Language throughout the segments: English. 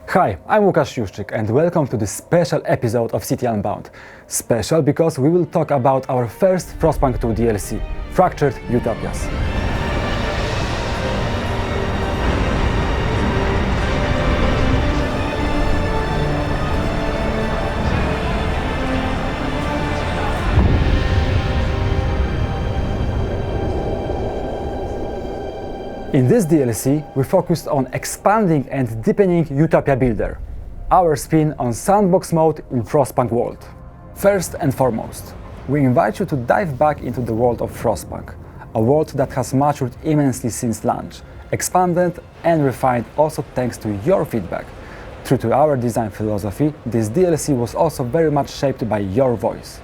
Hi, I'm Łukasz Juszczyk and welcome to this special episode of City Unbound. Special because we will talk about our first Frostpunk 2 DLC, Fractured Utopias. In this DLC, we focused on expanding and deepening Utopia Builder, our spin on sandbox mode in Frostpunk world. First and foremost, we invite you to dive back into the world of Frostpunk, a world that has matured immensely since launch, expanded and refined also thanks to your feedback. True to our design philosophy, this DLC was also very much shaped by your voice.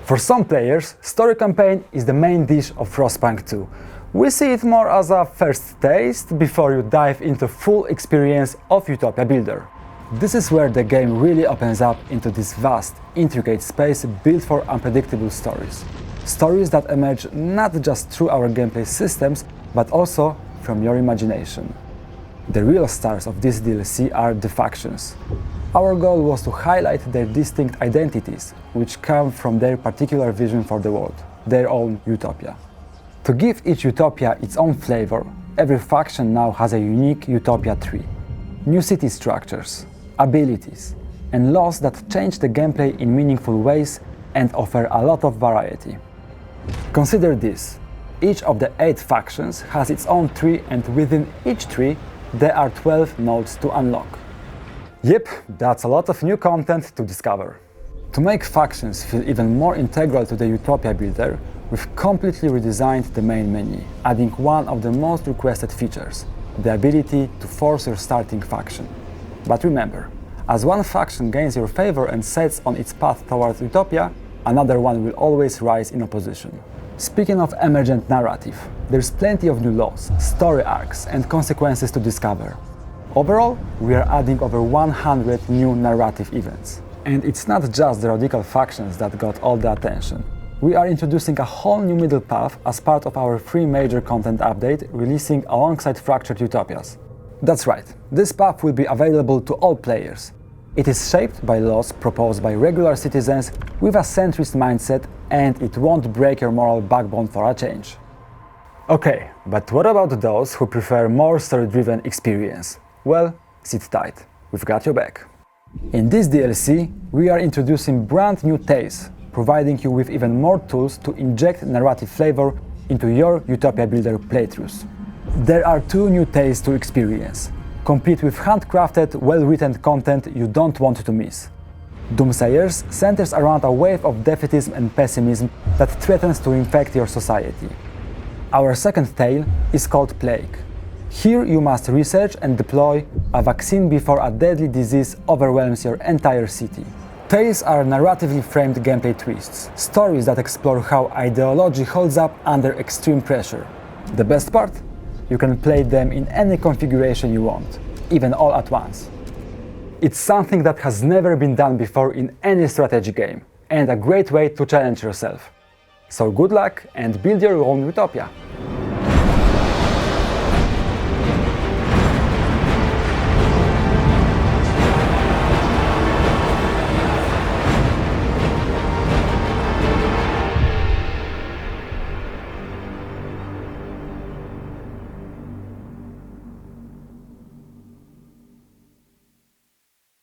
For some players, story campaign is the main dish of Frostpunk 2. We see it more as a first taste before you dive into full experience of Utopia Builder. This is where the game really opens up into this vast, intricate space built for unpredictable stories. Stories that emerge not just through our gameplay systems, but also from your imagination. The real stars of this DLC are the factions. Our goal was to highlight their distinct identities, which come from their particular vision for the world, their own utopia. To give each utopia its own flavor, every faction now has a unique utopia tree. New city structures, abilities, and laws that change the gameplay in meaningful ways and offer a lot of variety. Consider this. Each of the 8 factions has its own tree, and within each tree there are 12 nodes to unlock. Yep, that's a lot of new content to discover. To make factions feel even more integral to the Utopia Builder, we've completely redesigned the main menu, adding one of the most requested features, the ability to force your starting faction. But remember, as one faction gains your favor and sets on its path towards Utopia, another one will always rise in opposition. Speaking of emergent narrative, there's plenty of new laws, story arcs, and consequences to discover. Overall, we are adding over 100 new narrative events. And it's not just the radical factions that got all the attention. We are introducing a whole new middle path as part of our free major content update releasing alongside Fractured Utopias. That's right, this path will be available to all players. It is shaped by laws proposed by regular citizens with a centrist mindset, and it won't break your moral backbone for a change. Okay, but what about those who prefer more story-driven experience? Well, sit tight, we've got your back. In this DLC, we are introducing brand new tales, providing you with even more tools to inject narrative flavor into your Utopia Builder playthroughs. There are 2 new tales to experience, complete with handcrafted, well-written content you don't want to miss. Doomsayers centers around a wave of defeatism and pessimism that threatens to infect your society. Our second tale is called Plague. Here you must research and deploy a vaccine before a deadly disease overwhelms your entire city. Tales are narratively framed gameplay twists, stories that explore how ideology holds up under extreme pressure. The best part? You can play them in any configuration you want, even all at once. It's something that has never been done before in any strategy game, and a great way to challenge yourself. So good luck and build your own utopia!